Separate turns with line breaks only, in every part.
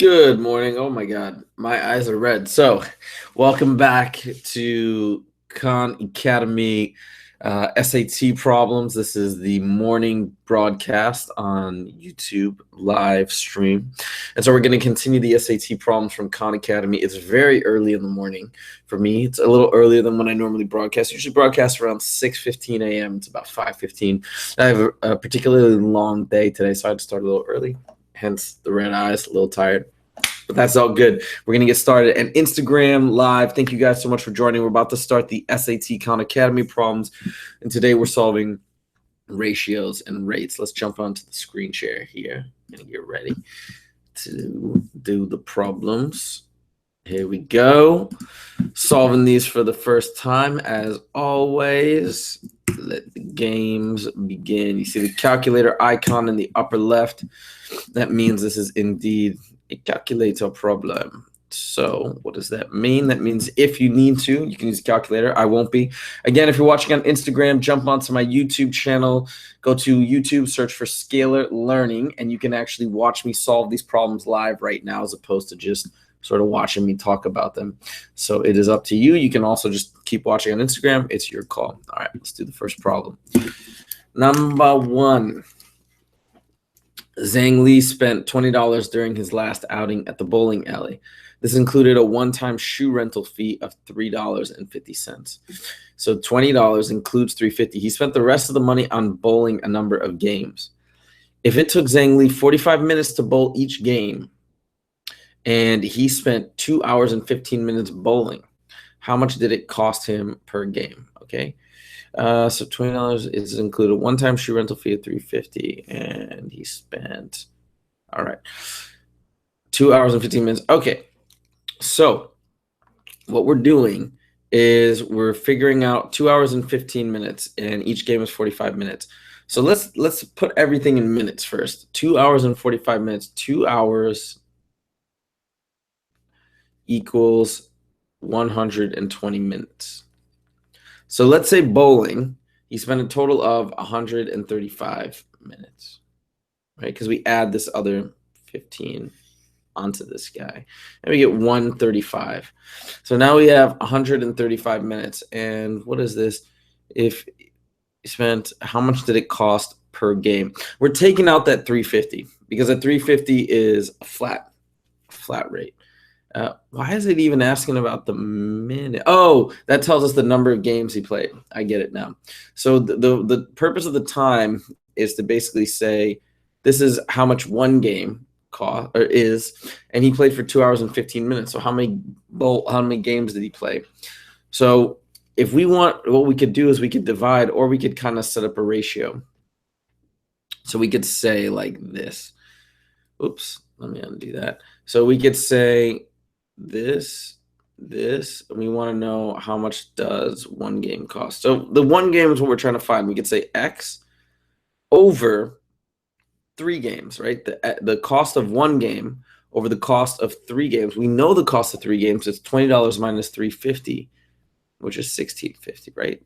Good morning. Oh my God, my eyes are red. So, welcome back to Khan Academy SAT problems. This is the morning broadcast on YouTube live stream. And so we're going to continue the SAT problems from Khan Academy. It's very early in the morning for me. It's a little earlier than when I normally broadcast. I usually broadcast around 6:15 a.m. It's about 5:15. I have a particularly long day today, so I had to start a little early. Hence the red eyes, a little tired. But that's all good. We're going to get started. And Instagram Live, thank you guys so much for joining. We're about to start the SAT Khan Academy problems. And today we're solving ratios and rates. Let's jump onto the screen share here and get ready to do the problems. Here we go. Solving these for the first time, as always. Let the games begin. You see the calculator icon in the upper left. That means this is indeed a calculator problem. So what does that mean? That means if you need to, you can use a calculator. I won't be. Again, if you're watching on Instagram, jump onto my YouTube channel. Go to YouTube, search for Scalar Learning, and you can actually watch me solve these problems live right now as opposed to just sort of watching me talk about them. So it is up to you. You can also just keep watching on Instagram. It's your call. All right, let's do the first problem. Number one. Zhang Li spent $20 during his last outing at the bowling alley. This included a one-time shoe rental fee of $3.50. So $20 includes $3.50. He spent the rest of the money on bowling a number of games. If it took Zhang Li 45 minutes to bowl each game, and he spent 2 hours and 15 minutes bowling, how much did it cost him per game? Okay. So $20 is included one-time shoe rental fee of $3.50, and he spent, all right, 2 hours and 15 minutes. Okay, so what we're doing is we're figuring out 2 hours and 15 minutes, and each game is 45 minutes. So let's put everything in minutes first. 2 hours and 45 minutes. 2 hours equals 120 minutes. So let's say bowling, he spent a total of 135 minutes, right? Because we add this other 15 onto this guy, and we get 135. So now we have 135 minutes. And what is this? If he spent, how much did it cost per game? We're taking out that 350 because that 350 is a flat rate. Why is it even asking about the minute? Oh, that tells us the number of games he played. I get it now. So the purpose of the time is to basically say this is how much one game cost or is, and he played for 2 hours and 15 minutes. So how many games did he play? So if we want, what we could do is we could divide, or we could kind of set up a ratio. So we could say like this. Oops, let me undo that. So we could say this, and we want to know how much does one game cost. So the one game is what we're trying to find. We could say X over 3 games, right? The cost of one game over the cost of 3 games. We know the cost of 3 games. It's $20 minus $3.50, which is $16.50, right?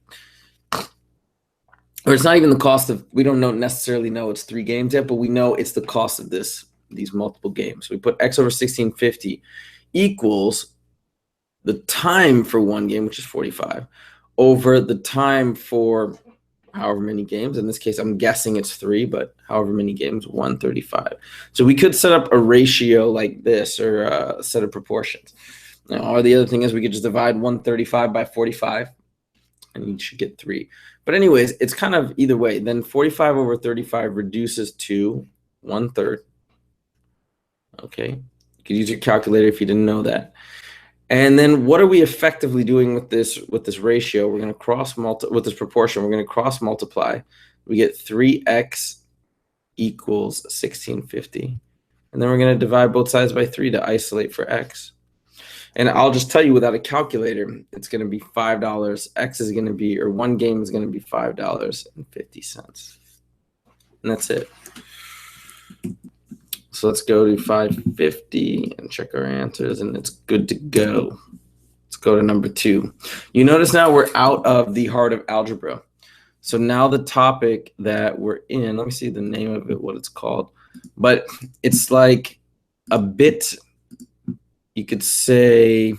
Or it's not even the cost of, we don't necessarily know it's 3 games yet, but we know it's the cost of these multiple games. So we put X over 1650 equals the time for one game, which is 45, over the time for however many games. In this case, I'm guessing it's 3, but however many games, 135. So we could set up a ratio like this, or a set of proportions. Now, or the other thing is we could just divide 135 by 45, and you should get 3. But anyways, it's kind of either way. Then 45 over 35 reduces to 1/3. Okay, you could use your calculator if you didn't know that. And then what are we effectively doing with this ratio? We're going to cross multiply with this proportion. We're going to cross multiply. We get 3x equals 1650. And then we're going to divide both sides by 3 to isolate for x. And I'll just tell you, without a calculator, it's going to be $5. X is going to be, or one game is going to be $5.50. And that's it. So let's go to 550 and check our answers, and it's good to go. Let's go to number 2. You notice now we're out of the heart of algebra. So now the topic that we're in, let me see the name of it, what it's called. But it's like a bit you could say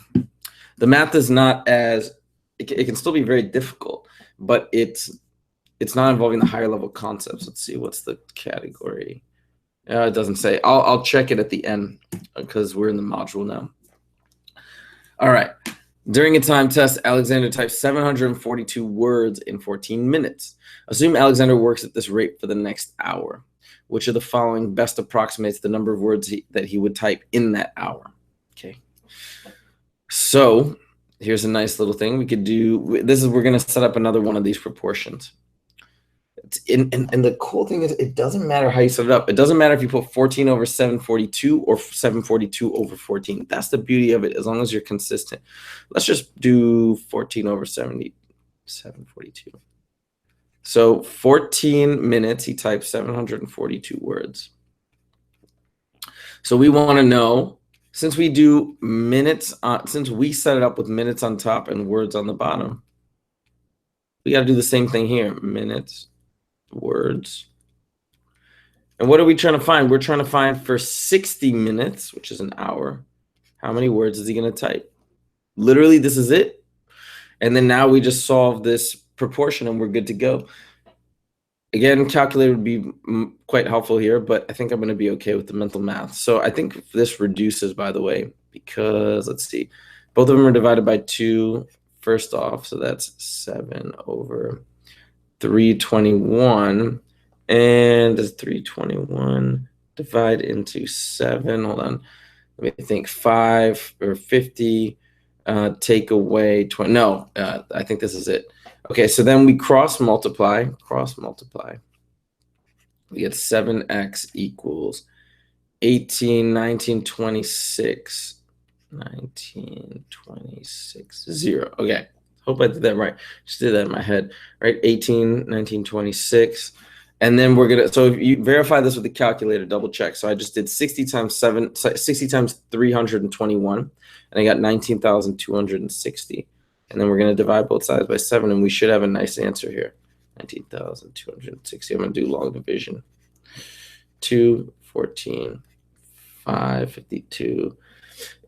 the math is not as, it can still be very difficult, but it's not involving the higher level concepts. Let's see, what's the category? It doesn't say. I'll check it at the end because we're in the module now. All right. During a time test, Alexander typed 742 words in 14 minutes. Assume Alexander works at this rate for the next hour. Which of the following best approximates the number of words that he would type in that hour? Okay. So here's a nice little thing we could do. This is, we're going to set up another one of these proportions. And the cool thing is, it doesn't matter how you set it up. It doesn't matter if you put 14 over 742 or 742 over 14. That's the beauty of it, as long as you're consistent. Let's just do 14 over 742. So 14 minutes, he types 742 words. So we want to know, since we do minutes, since we set it up with minutes on top and words on the bottom, we got to do the same thing here. Minutes, words. And what are we trying to find? We're trying to find for 60 minutes, which is an hour, how many words is he going to type? Literally, this is it. And then now we just solve this proportion and we're good to go. Again, calculator would be quite helpful here, but I think I'm going to be okay with the mental math. So I think this reduces, by the way, because let's see, both of them are divided by 2 first off. So that's 7 over 321. And does 321 divide into 7? Hold on. Let me think. 5 or 50. Take away 20. No, I think this is it. Okay, so then we cross multiply. We get 7x equals 18, 19, 26. 19, 26, 0. Okay, hope I did that right. Just did that in my head, right? 18, 19, 26. And then we're going to, so if you verify this with the calculator, double check. So I just did 60 times 321, and I got 19,260. And then we're going to divide both sides by 7, and we should have a nice answer here. 19,260. I'm going to do long division. 2, 14, 5, 52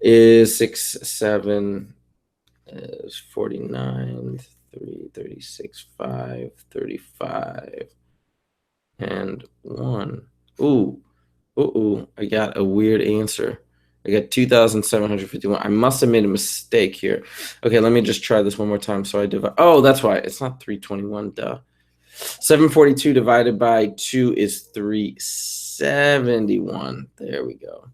is 6, 7 is 49, 3, 36, 5, 35. And 1. Ooh, I got a weird answer. I got 2,751. I must have made a mistake here. Okay, let me just try this one more time. So I divide. Oh, that's why. It's not 321, duh. 742 divided by 2 is 371. There we go.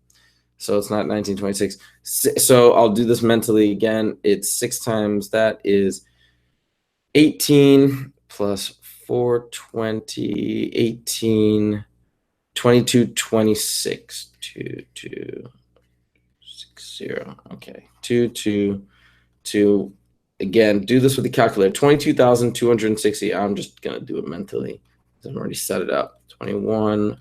So it's not 1926. So I'll do this mentally again. It's 6 times that is 18 plus 420, 18, 22, 26, 2, 2, 6, 0. Okay, 2, 2, 2. Again, do this with the calculator. 22,260. I'm just going to do it mentally. I've already set it up. 21,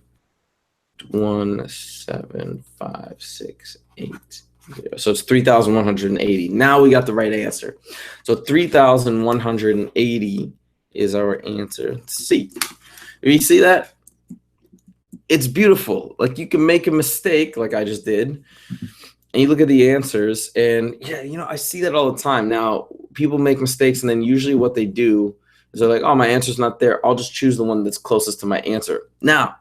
1, 7, 5, 6, 8. 0. So it's 3,180. Now we got the right answer. So 3,180 is our answer. C. You see that? It's beautiful. Like, you can make a mistake like I just did, and you look at the answers, and yeah, you know, I see that all the time. Now, people make mistakes, and then usually what they do is they're like, oh, my answer's not there. I'll just choose the one that's closest to my answer. Now,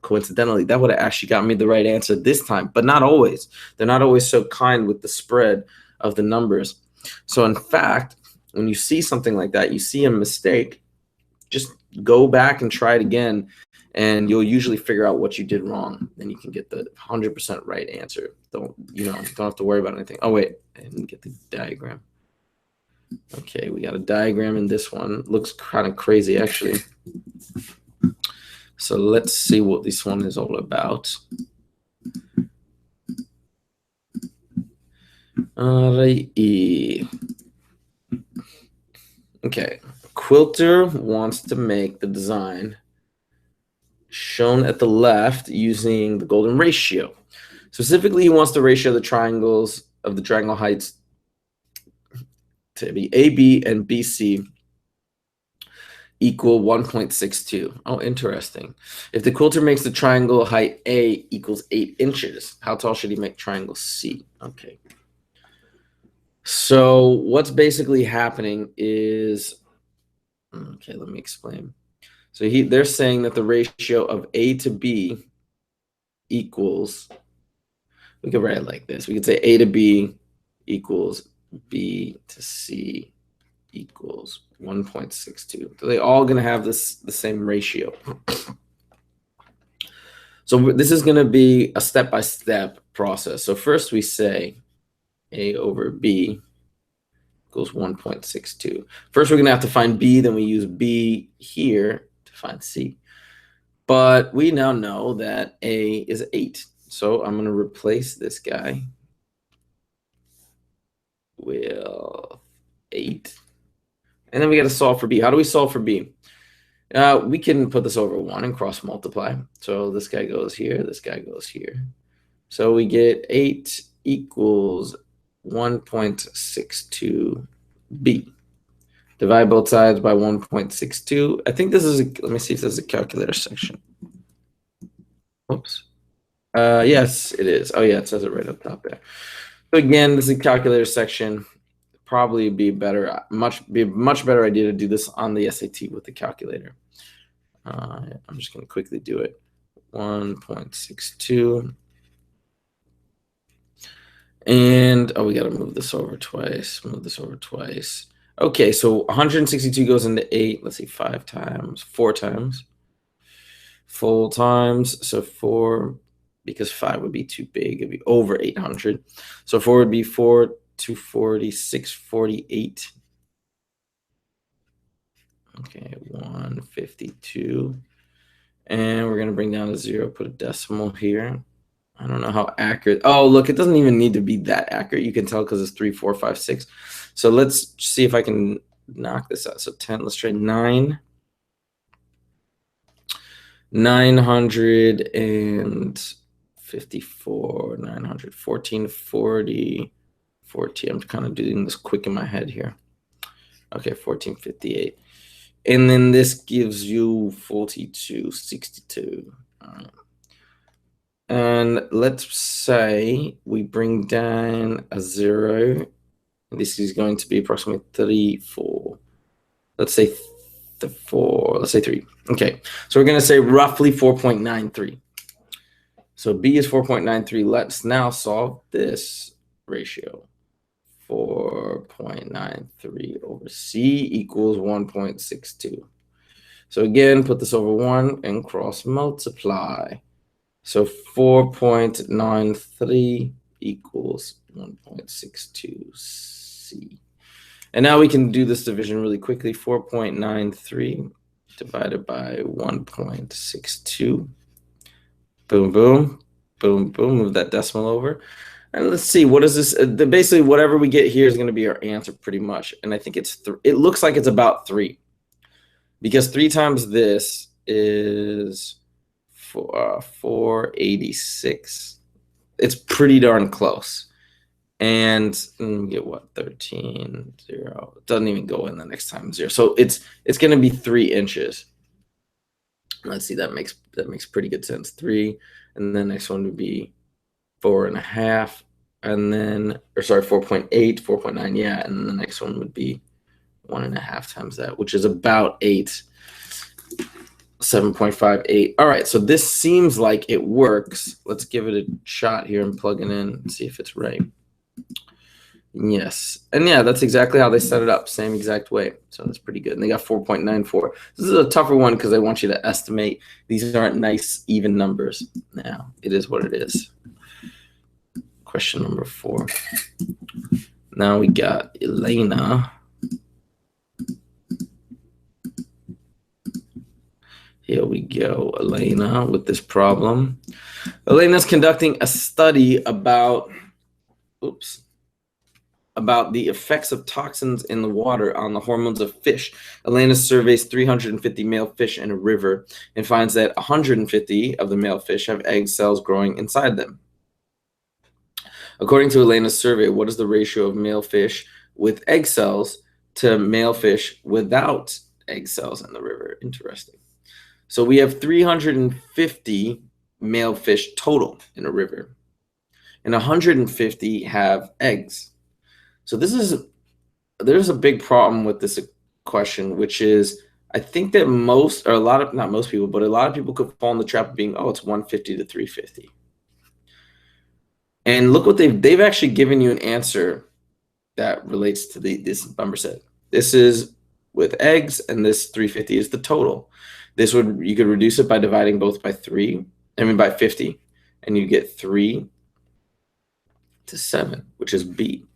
coincidentally, that would have actually got me the right answer this time, but not always. They're not always so kind with the spread of the numbers. So in fact, when you see something like that, you see a mistake, just go back and try it again, and you'll usually figure out what you did wrong. Then you can get the 100% right answer. Don't have to worry about anything. Oh wait, I didn't get the diagram. Okay, we got a diagram in this one. Looks kind of crazy actually. So let's see what this one is all about. Alrighty. Okay, Quilter wants to make the design shown at the left using the golden ratio. Specifically, he wants the ratio of the triangles of the triangle heights to be AB and BC equal 1.62. Oh, interesting. If the quilter makes the triangle height A equals 8 inches, how tall should he make triangle C? Okay. So what's basically happening is, okay, let me explain. So they're saying that the ratio of A to B equals, we could write it like this. We could say A to B equals B to C equals 1.62. So they're all going to have the same ratio. So this is going to be a step-by-step process. So first we say A over B equals 1.62. First we're going to have to find B, then we use B here to find C. But we now know that A is 8. So I'm going to replace this guy with 8. And then we got to solve for B. How do we solve for B? We can put this over 1 and cross multiply. So this guy goes here, this guy goes here. So we get 8 equals 1.62b. Divide both sides by 1.62. I think this is, let me see if there's a calculator section. Oops. Yes, it is. Oh yeah, it says it right up top there. So again, this is a calculator section. Probably be a much better idea to do this on the SAT with the calculator. I'm just going to quickly do it. 1.62. And, oh, we got to move this over twice. Okay, so 162 goes into 8. Let's see, 5 times, 4 times. Full times, so 4, because 5 would be too big. It'd be over 800. So 4 would be 4, 240, 648. Okay, 152. And we're going to bring down a 0, put a decimal here. I don't know how accurate. Oh, look, it doesn't even need to be that accurate. You can tell because it's 3, 4, 5, 6. So let's see if I can knock this out. So 10, let's try 9. 954, 900, 1440, 14. I'm kind of doing this quick in my head here. Okay, 1458. And then this gives you 4262. All right. And let's say we bring down a 0. This is going to be approximately 3, 4. Let's say 4. Let's say 3. Okay, so we're going to say roughly 4.93. So B is 4.93. Let's now solve this ratio. 4.93 over C equals 1.62. So again, put this over 1 and cross multiply. So 4.93 equals 1.62 C. And now we can do this division really quickly. 4.93 divided by 1.62. Boom, boom, boom, boom. Move that decimal over. And let's see, what is this? Basically, whatever we get here is going to be our answer pretty much. And I think it looks like it's about 3. Because 3 times this is 486. It's pretty darn close. And we get what? 13, 0. It doesn't even go in the next time 0. So it's going to be 3 inches. Let's see, that makes pretty good sense. 3, and then the next one would be 4.5, and then, or sorry, 4.8, 4.9, yeah, and then the next one would be 1.5 times that, which is about 8. 7.58. All right, so this seems like it works. Let's give it a shot here and plug it in and see if it's right. Yes, and yeah, that's exactly how they set it up, same exact way. So that's pretty good. And they got 4.94. This is a tougher one because they want you to estimate. These aren't nice even numbers. Now it is what it is. Question number 4. Now we got Elena. Here we go, Elena, with this problem. Elena's conducting a study about the effects of toxins in the water on the hormones of fish. Elena surveys 350 male fish in a river and finds that 150 of the male fish have egg cells growing inside them. According to Elena's survey, what is the ratio of male fish with egg cells to male fish without egg cells in the river? Interesting. So we have 350 male fish total in a river, and 150 have eggs. So there's a big problem with this question, which is I think that most, or a lot of, not most people, but a lot of people could fall in the trap of being, oh, it's 150 to 350. And look what they've actually given you an answer that relates to this number set. This is with eggs, and this 350 is the total. You could reduce it by dividing both by 50, and you get 3 to 7, which is B.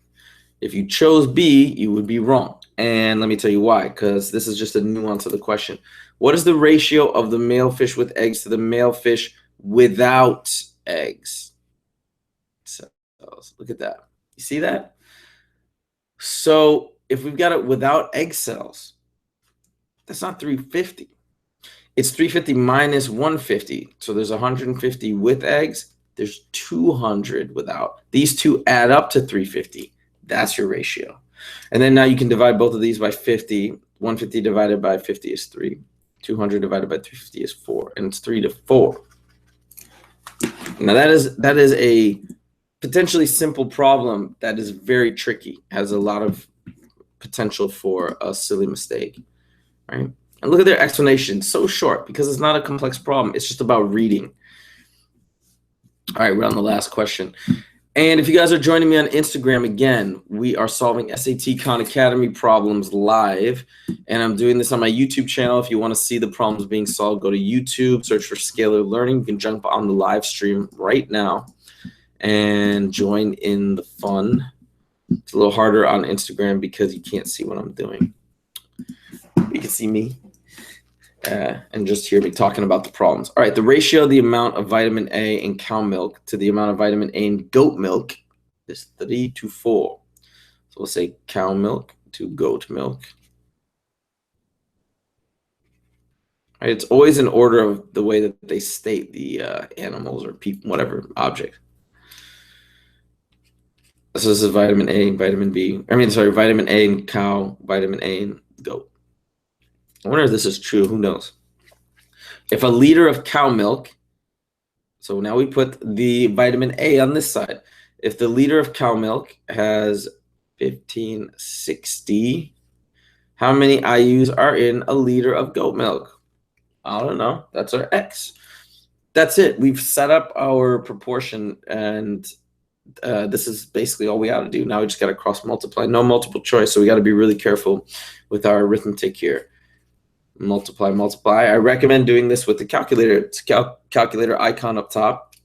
If you chose B, you would be wrong. And let me tell you why, because this is just a nuance of the question. What is the ratio of the male fish with eggs to the male fish without eggs? So look at that. You see that? So if we've got it without egg cells, that's not 350. It's 350 minus 150. So there's 150 with eggs. There's 200 without. These two add up to 350. That's your ratio. And then now you can divide both of these by 50. 150 divided by 50 is 3. 200 divided by 350 is 4. And it's 3 to 4. Now that is a potentially simple problem that is very tricky, has a lot of potential for a silly mistake, right? And look at their explanation, so short, because it's not a complex problem. It's just about reading. All right, we're on the last question. And if you guys are joining me on Instagram, again, we are solving SAT Khan Academy problems live. And I'm doing this on my YouTube channel. If you want to see the problems being solved, go to YouTube, search for Scalar Learning. You can jump on the live stream right now and join in the fun. It's a little harder on Instagram because you can't see what I'm doing. You can see me and just hear me talking about the problems. All right, the ratio of the amount of vitamin A in cow milk to the amount of vitamin A in goat milk is 3 to 4. So we'll say cow milk to goat milk. All right, it's always in order of the way that they state the animals or people, whatever object. So this is vitamin A, vitamin B. Vitamin A in cow, vitamin A in goat. I wonder if this is true. Who knows? If a liter of cow milk, so now we put the vitamin A on this side. If the liter of cow milk has 1560, how many IUs are in a liter of goat milk? I don't know. That's our X. That's it. We've set up our proportion, and this is basically all we got to do. Now we just got to cross multiply. No multiple choice, so we got to be really careful with our arithmetic here. Multiply. I recommend doing this with the calculator. It's calculator icon up top.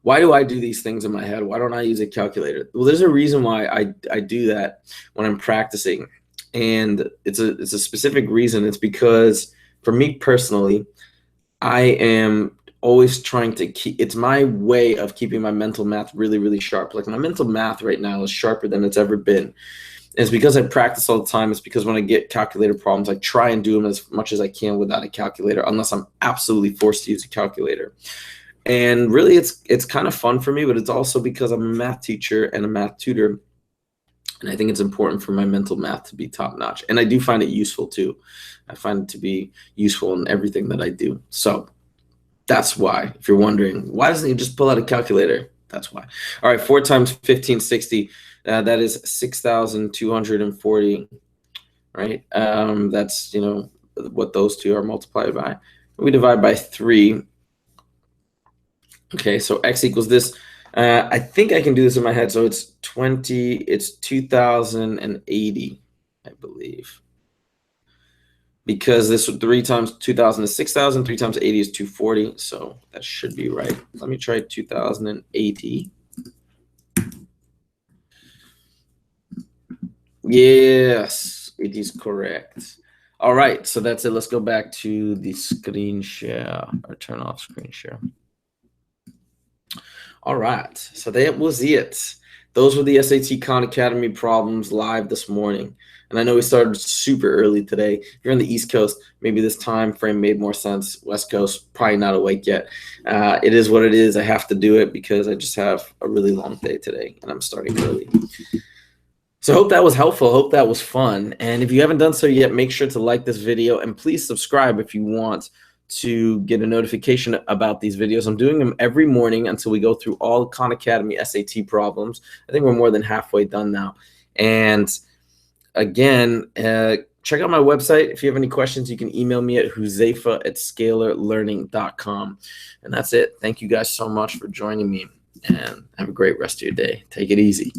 Why do I do these things in my head? Why don't I use a calculator? Well, there's a reason why I do that when I'm practicing, and it's a specific reason. It's because for me personally, I am always trying to keep, it's my way of keeping my mental math really, really sharp. Like my mental math right now is sharper than it's ever been. And it's because I practice all the time. It's because when I get calculator problems, I try and do them as much as I can without a calculator, unless I'm absolutely forced to use a calculator. And really, it's kind of fun for me, but it's also because I'm a math teacher and a math tutor. And I think it's important for my mental math to be top notch. And I do find it useful too. I find it to be useful in everything that I do. So that's why, if you're wondering, why doesn't he just pull out a calculator? That's why. All right, 4 times 1560. That is 6,240, right? That's, what those two are multiplied by. We divide by 3. Okay, so x equals this. I think I can do this in my head. So it's 2,080, I believe. Because this 3 times 2,000 is 6,000, 3 times 80 is 240. So that should be right. Let me try 2,080. Yes, it is correct. All right, so that's it. Let's go back to the screen share or turn off screen share. All right, so that was it. Those were the SAT Khan Academy problems live this morning. And I know we started super early today. If you're on the East Coast, maybe this time frame made more sense. West Coast, probably not awake yet. It is what it is. I have to do it because I just have a really long day today, and I'm starting early. So I hope that was helpful. Hope that was fun. And if you haven't done so yet, make sure to like this video and please subscribe if you want to get a notification about these videos. I'm doing them every morning until we go through all Khan Academy SAT problems. I think we're more than halfway done now. And again, check out my website. If you have any questions, you can email me at huzaifa@scalarlearning.com. And that's it. Thank you guys so much for joining me, and have a great rest of your day. Take it easy.